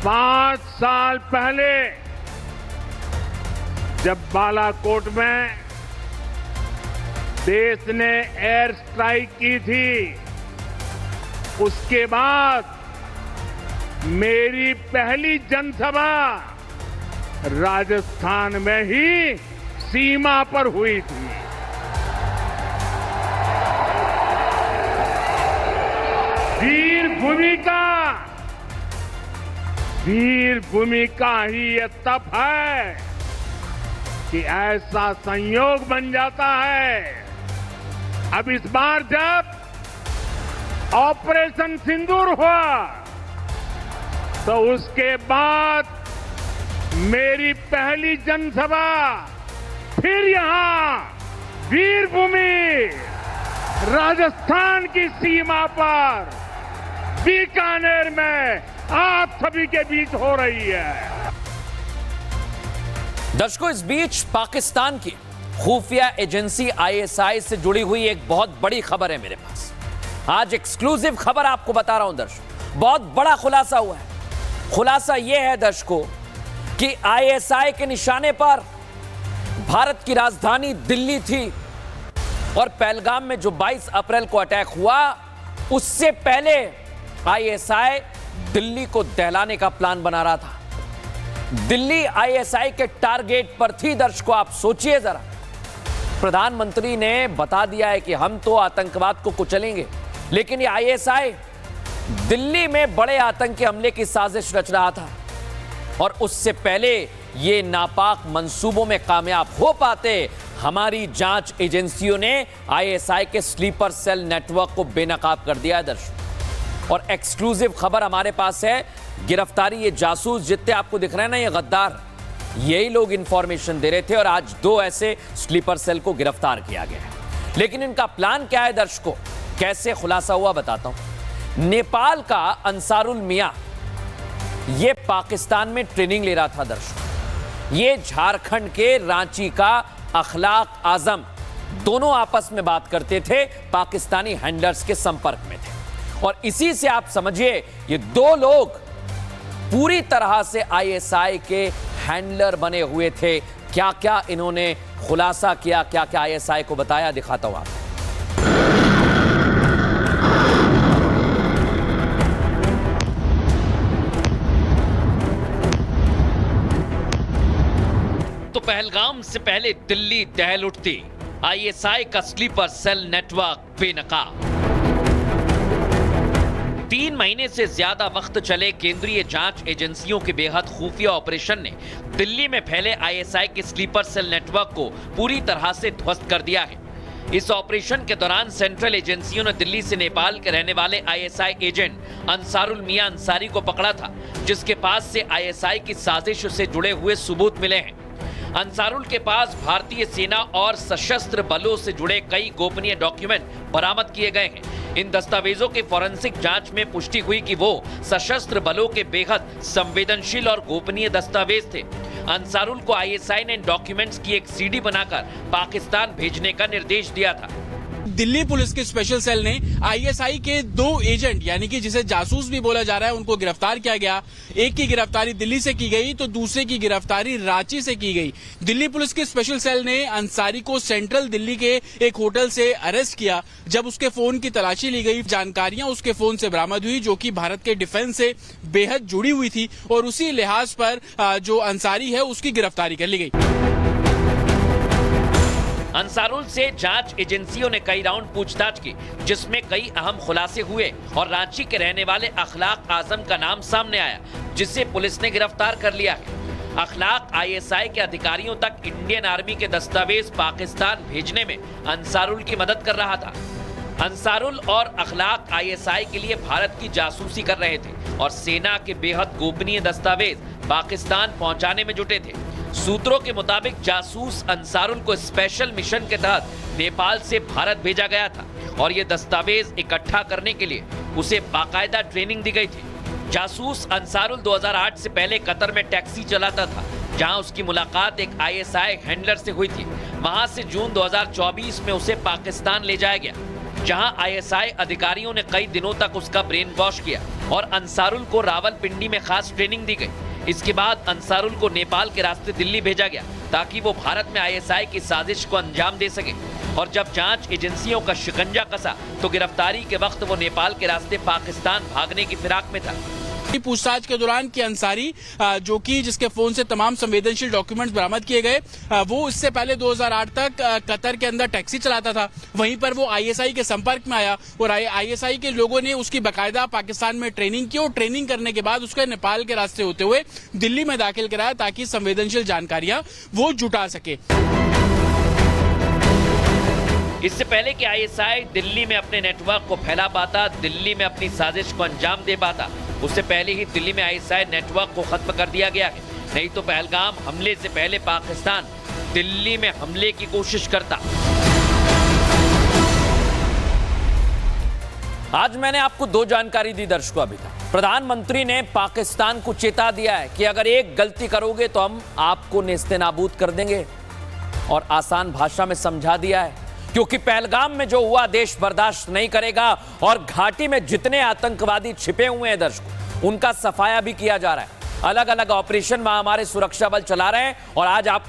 5 साल पहले जब बालाकोट में देश ने एयर स्ट्राइक की थी, उसके बाद मेरी पहली जनसभा राजस्थान में ही सीमा पर हुई थी। वीर भूमि का ही ये तप है कि ऐसा संयोग बन जाता है। अब इस बार जब ऑपरेशन सिंदूर हुआ तो उसके बाद मेरी पहली जनसभा फिर यहां वीर भूमि राजस्थान की सीमा पर बीकानेर में आप सभी के बीच हो रही है। दर्शकों, इस बीच पाकिस्तान की खुफिया एजेंसी आईएसआई से जुड़ी हुई एक बहुत बड़ी खबर है मेरे पास। आज एक्सक्लूसिव खबर आपको बता रहा हूं दर्शकों, बहुत बड़ा खुलासा हुआ है। खुलासा यह है दर्शकों कि आईएसआई के निशाने पर भारत की राजधानी दिल्ली थी और पहलगाम में जो 22 अप्रैल को अटैक हुआ, उससे पहले आईएसआई दिल्ली को दहलाने का प्लान बना रहा था। दिल्ली आईएसआई के टारगेट पर थी। दर्शकों, आप सोचिए जरा, प्रधानमंत्री ने बता दिया है कि हम तो आतंकवाद को कुचलेंगे, लेकिन ये आईएसआई दिल्ली में बड़े आतंकी हमले की साजिश रच रहा था और उससे पहले ये नापाक मंसूबों में कामयाब हो पाते, हमारी जांच एजेंसियों ने आईएसआई के स्लीपर सेल नेटवर्क को बेनकाब कर दिया है दर्शकों। और एक्सक्लूसिव खबर हमारे पास है, गिरफ्तारी ये जासूस जितने आपको दिख रहे हैं ना, ये गद्दार, यही लोग इंफॉर्मेशन दे रहे थे और आज 2 ऐसे स्लीपर सेल को गिरफ्तार किया गया है। लेकिन इनका प्लान क्या है दर्शकों, कैसे खुलासा हुआ बताता हूं। नेपाल का अंसारुल मियां ये पाकिस्तान में ट्रेनिंग ले रहा था दर्शकों। ये झारखंड के रांची का अखलाक आजम, दोनों आपस में बात करते थे, पाकिस्तानी हैंडलर्स के संपर्क में थे और इसी से आप समझिए ये 2 लोग पूरी तरह से आईएसआई के हैंडलर बने हुए थे। क्या क्या इन्होंने खुलासा किया, क्या क्या आईएसआई को बताया, दिखाता हूं आपको। तो पहलगाम से पहले दिल्ली दहल उठती, आईएसआई का स्लीपर सेल नेटवर्क बेनकाब। 3 महीने से ज्यादा वक्त चले केंद्रीय जांच एजेंसियों के बेहद खुफिया ऑपरेशन ने दिल्ली में फैले आईएसआई के स्लीपर सेल नेटवर्क को पूरी तरह से ध्वस्त कर दिया है। इस ऑपरेशन के दौरान सेंट्रल एजेंसियों ने दिल्ली से नेपाल के रहने वाले आईएसआई एजेंट अंसारुल मियां अंसारी को पकड़ा था, जिसके पास से आईएसआई की साजिश से जुड़े हुए सबूत मिले हैं। अंसारुल के पास भारतीय सेना और सशस्त्र बलों से जुड़े कई गोपनीय डॉक्यूमेंट बरामद किए गए हैं। इन दस्तावेजों की फॉरेंसिक जांच में पुष्टि हुई कि वो सशस्त्र बलों के बेहद संवेदनशील और गोपनीय दस्तावेज थे। अंसारुल को आईएसआई ने इन डॉक्यूमेंट्स की एक सीडी बनाकर पाकिस्तान भेजने का निर्देश दिया था। दिल्ली पुलिस के स्पेशल सेल ने आईएसआई के 2 एजेंट, यानी कि जिसे जासूस भी बोला जा रहा है, उनको गिरफ्तार किया गया। एक की गिरफ्तारी दिल्ली से की गई तो दूसरे की गिरफ्तारी रांची से की गई। दिल्ली पुलिस के स्पेशल सेल ने अंसारी को सेंट्रल दिल्ली के एक होटल से अरेस्ट किया। जब उसके फोन की तलाशी ली गई, जानकारियां उसके फोन से बरामद हुई जो कि भारत के डिफेंस से बेहद जुड़ी हुई थी और उसी लिहाज पर जो अंसारी है उसकी गिरफ्तारी कर ली गई। अंसारुल से जांच एजेंसियों ने कई राउंड पूछताछ की, जिसमें कई अहम खुलासे हुए और रांची के रहने वाले अखलाक आजम का नाम सामने आया, जिसे पुलिस ने गिरफ्तार कर लिया है। अखलाक आईएसआई के अधिकारियों तक इंडियन आर्मी के दस्तावेज पाकिस्तान भेजने में अंसारुल की मदद कर रहा था। अंसारुल और अखलाक आईएसआई के लिए भारत की जासूसी कर रहे थे और सेना के बेहद गोपनीय दस्तावेज पाकिस्तान पहुंचाने में जुटे थे। सूत्रों के मुताबिक जासूस अंसारुल को स्पेशल मिशन के तहत नेपाल से भारत भेजा गया था और ये दस्तावेज इकट्ठा करने के लिए उसे बाकायदा ट्रेनिंग दी गई थी। जासूस अंसारुल 2008 से पहले कतर में टैक्सी चलाता था, जहां उसकी मुलाकात एक आईएसआई हैंडलर से हुई थी। वहां से जून 2024 में उसे पाकिस्तान ले जाया गया। जहां आईएसआई अधिकारियों ने कई दिनों तक उसका ब्रेन वॉश किया और अंसारुल को रावलपिंडी में खास ट्रेनिंग दी गई। इसके बाद अंसारुल को नेपाल के रास्ते दिल्ली भेजा गया ताकि वो भारत में आईएसआई की साजिश को अंजाम दे सके। और जब जांच एजेंसियों का शिकंजा कसा तो गिरफ्तारी के वक्त वो नेपाल के रास्ते पाकिस्तान भागने की फिराक में था। पूछताछ के दौरान कि अंसारी जो कि जिसके फोन से तमाम संवेदनशील डॉक्यूमेंट्स बरामद किए गए, वो इससे पहले 2008 तक कतर के अंदर टैक्सी चलाता था। वहीं पर वो आईएसआई के संपर्क में आया और आईएसआई के लोगों ने उसकी बाकायदा पाकिस्तान में ट्रेनिंग की और ट्रेनिंग करने के बाद उसको नेपाल के रास्ते होते हुए दिल्ली में दाखिल कराया ताकि संवेदनशील जानकारियां वो जुटा सके। इससे पहले कि आईएसआई दिल्ली में अपने नेटवर्क को फैला पाता, दिल्ली में अपनी साजिश को अंजाम दे पाता, उससे पहले ही दिल्ली में आईएसआई नेटवर्क को खत्म कर दिया गया है। नहीं तो पहलगाम हमले से पहले पाकिस्तान दिल्ली में हमले की कोशिश करता। आज मैंने आपको दो जानकारी दी दर्शकों। अभी तक प्रधानमंत्री ने पाकिस्तान को चेता दिया है कि अगर एक गलती करोगे तो हम आपको नेस्तनाबूद कर देंगे, और आसान भाषा में समझा दिया है क्योंकि पहलगाम में जो हुआ देश बर्दाश्त नहीं करेगा। और घाटी में जितने आतंकवादी छिपे हुए हैं दर्शकों, उनका सफाया भी किया जा रहा है। अलग अलग ऑपरेशन में हमारे सुरक्षा बल चला रहे हैं और आज आपको